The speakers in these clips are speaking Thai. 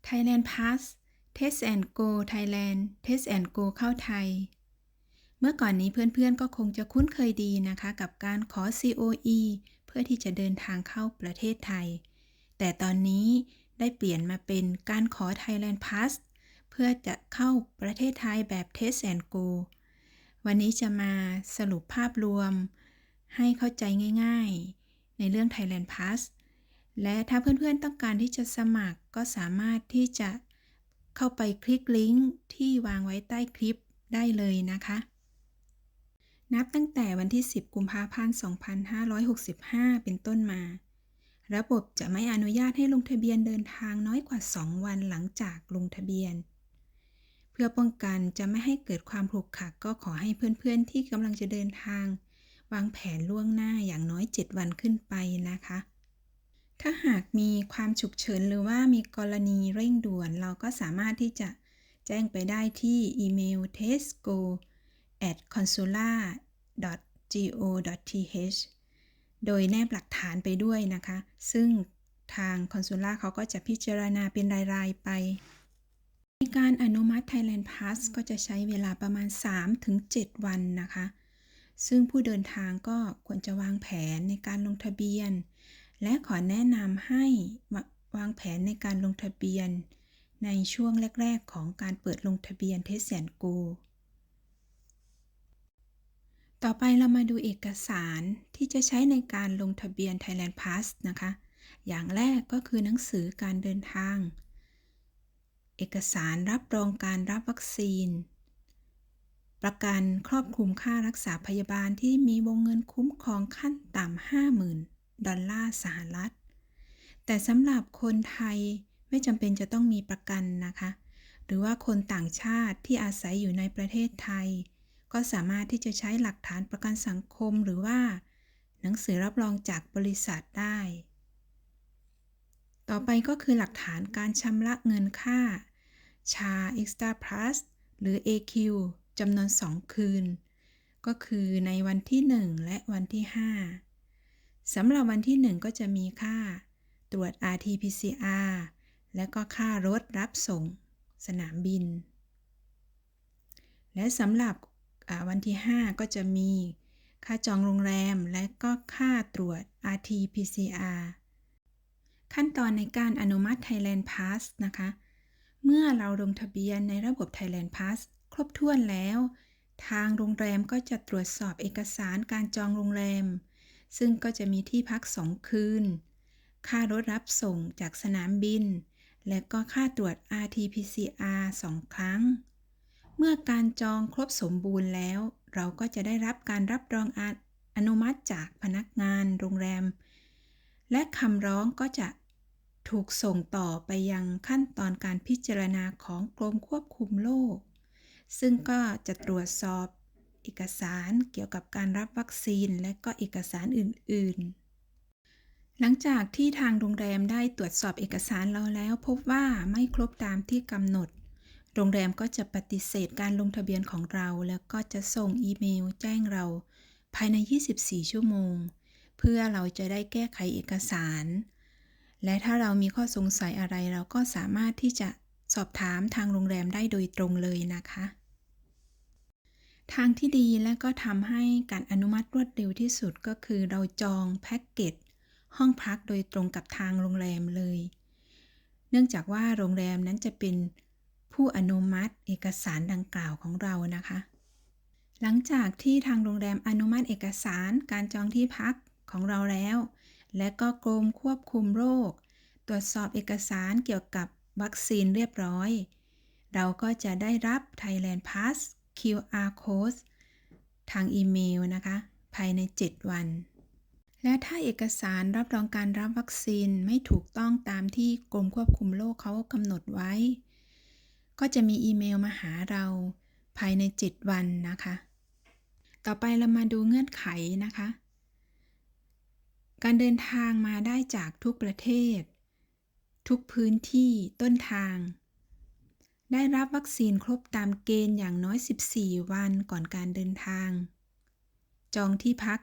Thailand Pass Test and Go Thailand Test and Go เข้าไทยเมื่อก่อนนี้เพื่อนๆก็คงจะคุ้นเคยดีนะคะกับการขอ COE เพื่อที่จะเดินทางเข้าประเทศไทยแต่ตอนนี้ได้เปลี่ยนมาเป็นการขอ Thailand Pass เพื่อจะเข้าประเทศไทยแบบ Test and Go วันนี้จะมาสรุปภาพรวมให้เข้าใจง่ายๆในเรื่อง Thailand Pass และถ้าเพื่อนๆต้องการที่จะสมัครก็สามารถที่จะเข้าไปคลิกลิงก์ที่วางไว้ใต้คลิปได้เลยนะคะนับตั้งแต่วันที่ 10 กุมภาพันธ์ 2565 เป็นต้นมาระบบจะไม่อนุญาตให้ลงทะเบียนเดินทางน้อยกว่า 2 วันหลังจากลงทะเบียนเพื่อป้องกันจะไม่ให้เกิดความขรุขระก็ขอให้เพื่อนๆที่กำลังจะเดินทางวางแผนล่วงหน้าอย่างน้อย 7 วันขึ้นไปนะคะถ้าหากมีความฉุกเฉินหรือว่ามีกรณีเร่งด่วนเราก็สามารถที่จะแจ้งไปได้ที่อีเมล testgo@consular.go.th โดยแนบหลักฐานไปด้วยนะคะซึ่งทางคอนซูล่าเขาก็จะพิจารณาเป็นรายๆไปในการอนุมัติ Thailand Pass ก็จะใช้เวลาประมาณ 3-7 วันนะคะซึ่งผู้เดินทางก็ควรจะวางแผนในการลงทะเบียนและขอแนะนำให้วางแผนในการลงทะเบียนในช่วงแรกๆของการเปิดลงทะเบียน Test and Go ต่อไปเรามาดูเอกสารที่จะใช้ในการลงทะเบียน Thailand Pass นะคะอย่างแรกก็คือหนังสือการเดินทางเอกสารรับรองการรับวัคซีนประกันครอบคลุมค่ารักษาพยาบาลที่มีวงเงินคุ้มครองขั้นต่ำ $50,000 ดอลลาร์สหรัฐแต่สำหรับคนไทยไม่จำเป็นจะต้องมีประกันนะคะหรือว่าคนต่างชาติที่อาศัยอยู่ในประเทศไทยก็สามารถที่จะใช้หลักฐานประกันสังคมหรือว่าหนังสือรับรองจากบริษัทได้ต่อไปก็คือหลักฐานการชำระเงินค่าชา Extra Plus หรือ AQ จำนวน 2 คืนก็คือในวันที่ 1 และวันที่ 5 สำหรับวันที่ 1 ก็จะมีค่าตรวจ RT-PCR และก็ค่ารถรับส่งสนามบินและสำหรับวันที่ 5 ก็จะมีค่าจองโรงแรมและก็ค่าตรวจ RT-PCR ขั้นตอนในการอนุมัติ Thailand Pass นะคะเมื่อเราลงทะเบียนในระบบ Thailand Pass ครบถ้วนแล้วทางโรงแรมก็จะตรวจสอบเอกสารการจองโรงแรมซึ่งก็จะมีที่พัก 2 คืนค่ารถรับส่งจากสนามบินและก็ค่าตรวจ RT-PCR 2 ครั้งเมื่อการจองครบสมบูรณ์แล้วเราก็จะได้รับการรับรองอนุมัติจากพนักงานโรงแรมและคำร้องก็จะถูกส่งต่อไปยังขั้นตอนการพิจารณาของกรมควบคุมโรคซึ่งก็จะตรวจสอบเอกสารเกี่ยวกับการรับวัคซีนและก็เอกสารอื่นๆหลังจากที่ทางโรงแรมได้ตรวจสอบเอกสารเราแล้วพบว่าไม่ครบตามที่กำหนดโรงแรมก็จะปฏิเสธการลงทะเบียนของเราแล้วก็จะส่งอีเมลแจ้งเราภายใน 24 ชั่วโมงเพื่อเราจะได้แก้ไขเอกสารและถ้าเรามีข้อสงสัยอะไรเราก็สามารถที่จะสอบถามทางโรงแรมได้โดยตรงเลยนะคะทางที่ดีและก็ทำให้การอนุมัติรวดเร็วที่สุดก็คือเราจองแพ็กเกจห้องพักโดยตรงกับทางโรงแรมเลยเนื่องจากว่าโรงแรมนั้นจะเป็นผู้อนุมัติเอกสารดังกล่าวของเรานะคะหลังจากที่ทางโรงแรมอนุมัติเอกสารการจองที่พักของเราแล้วและก็กรมควบคุมโรคตรวจสอบเอกสารเกี่ยวกับวัคซีนเรียบร้อยเราก็จะได้รับ Thailand Pass QR Code ทางอีเมลนะคะภายใน 7 วันและถ้าเอกสารรับรองการรับวัคซีนไม่ถูกต้องตามที่กรมควบคุมโรคเขากำหนดไว้ก็จะมีอีเมลมาหาเราภายใน 7 วันนะคะต่อไปเรามาดูเงื่อนไขนะคะการเดินทางมาได้จากทุกประเทศทุกพื้นที่ต้นทางได้รับวัคซีนครบตามเกณฑ์อย่างน้อย 14 วันก่อนการเดินทางจองที่พัก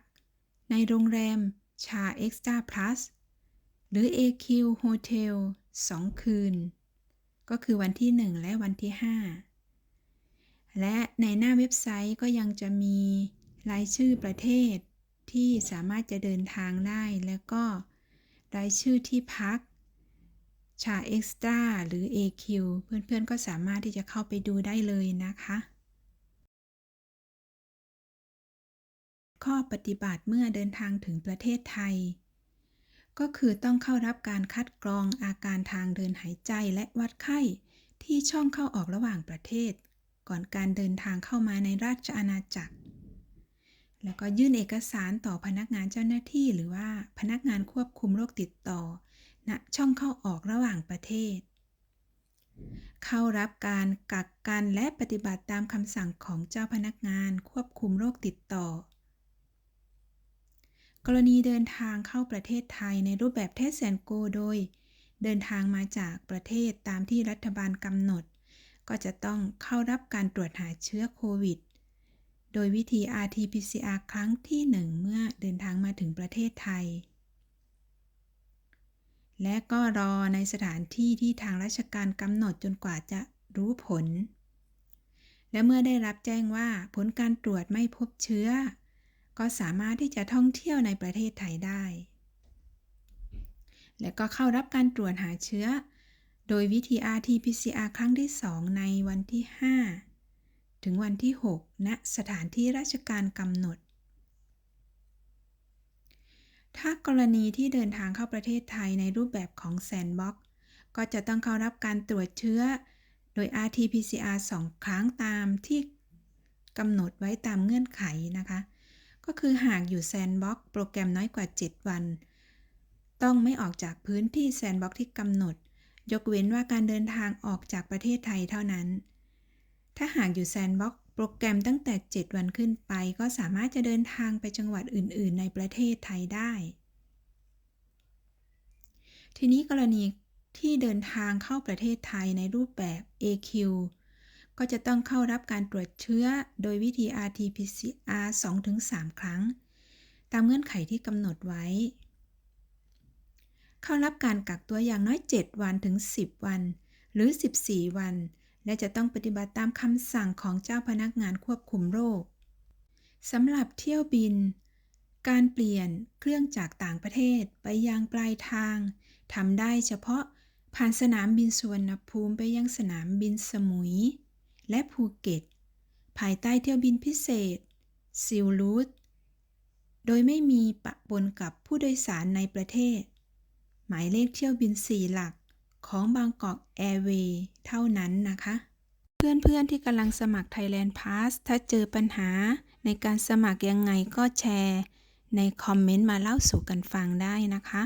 ในโรงแรมชา Extra Plus หรือ AQ Hotel 2 คืน ก็คือวันที่ 1 และวันที่ 5 และในหน้าเว็บไซต์ก็ยังจะมีรายชื่อประเทศที่สามารถจะเดินทางได้ แล้วก็รายชื่อที่พักชาเอ็กซ์ตร้าหรือ AQ เพื่อนๆก็สามารถที่จะเข้าไปดูได้เลยนะคะ ข้อปฏิบัติเมื่อเดินทางถึงประเทศไทยก็คือต้องเข้ารับการคัดกรองอาการทางเดินหายใจและวัดไข้ที่ช่องเข้าออกระหว่างประเทศก่อนการเดินทางเข้ามาในราชอาณาจักรแล้วก็ยื่นเอกสารต่อพนักงานเจ้าหน้าที่หรือว่าพนักงานควบคุมโรคติดต่อณช่องเข้าออกระหว่างประเทศเข้ารับการกักกันและปฏิบัติตามคำสั่งของเจ้าพนักงานควบคุมโรคติดต่อกรณีเดินทางเข้าประเทศไทยในรูปแบบ Test and Go โดยเดินทางมาจากประเทศตามที่รัฐบาลกำหนดก็จะต้องเข้ารับการตรวจหาเชื้อโควิดโดยวิธี RT-PCR ครั้งที่ 1 เมื่อเดินทางมาถึงประเทศไทยและก็รอในสถานที่ที่ทางราชการกำหนดจนกว่าจะรู้ผลและเมื่อได้รับแจ้งว่าผลการตรวจไม่พบเชื้อก็สามารถที่จะท่องเที่ยวในประเทศไทยได้และก็เข้ารับการตรวจหาเชื้อโดยวิธี RT-PCR ครั้งที่ 2 ในวันที่ 5 ถึงวันที่ 6 ณ สถานที่ราชการกำหนดถ้ากรณีที่เดินทางเข้าประเทศไทยในรูปแบบของแซนด์บ็อกซ์ก็จะต้องเข้ารับการตรวจเชื้อโดย RT-PCR 2 ครั้งตามที่กำหนดไว้ตามเงื่อนไขนะคะก็คือหากอยู่แซนด์บ็อกซ์โปรแกรมน้อยกว่า 7 วันต้องไม่ออกจากพื้นที่แซนด์บ็อกซ์ที่กำหนดยกเว้นว่าการเดินทางออกจากประเทศไทยเท่านั้นถ้าหากอยู่แซนด์บ็อกซ์โปรแกรมตั้งแต่ 7 วันขึ้นไปก็สามารถจะเดินทางไปจังหวัดอื่นๆในประเทศไทยได้ทีนี้กรณีที่เดินทางเข้าประเทศไทยในรูปแบบ AQ ก็จะต้องเข้ารับการตรวจเชื้อโดยวิธี RT-PCR 2-3 ครั้งตามเงื่อนไขที่กำหนดไว้เข้ารับการกักตัวอย่างน้อย 7 วันถึง 10 วันหรือ 14 วันและจะต้องปฏิบัติตามคำสั่งของเจ้าพนักงานควบคุมโรคสำหรับเที่ยวบินการเปลี่ยนเครื่องจากต่างประเทศไปยังปลายทางทำได้เฉพาะผ่านสนามบินสุวรรณภูมิไปยังสนามบินสมุยและภูเก็ตภายใต้เที่ยวบินพิเศษซิลรูทโดยไม่มีปะปนกับผู้โดยสารในประเทศหมายเลขเที่ยวบิน 4 หลักของบางกอกแอร์เวย์เท่านั้นนะคะเพื่อนๆที่กำลังสมัคร Thailand Pass ถ้าเจอปัญหาในการสมัครยังไงก็แชร์ในคอมเมนต์มาเล่าสู่กันฟังได้นะคะ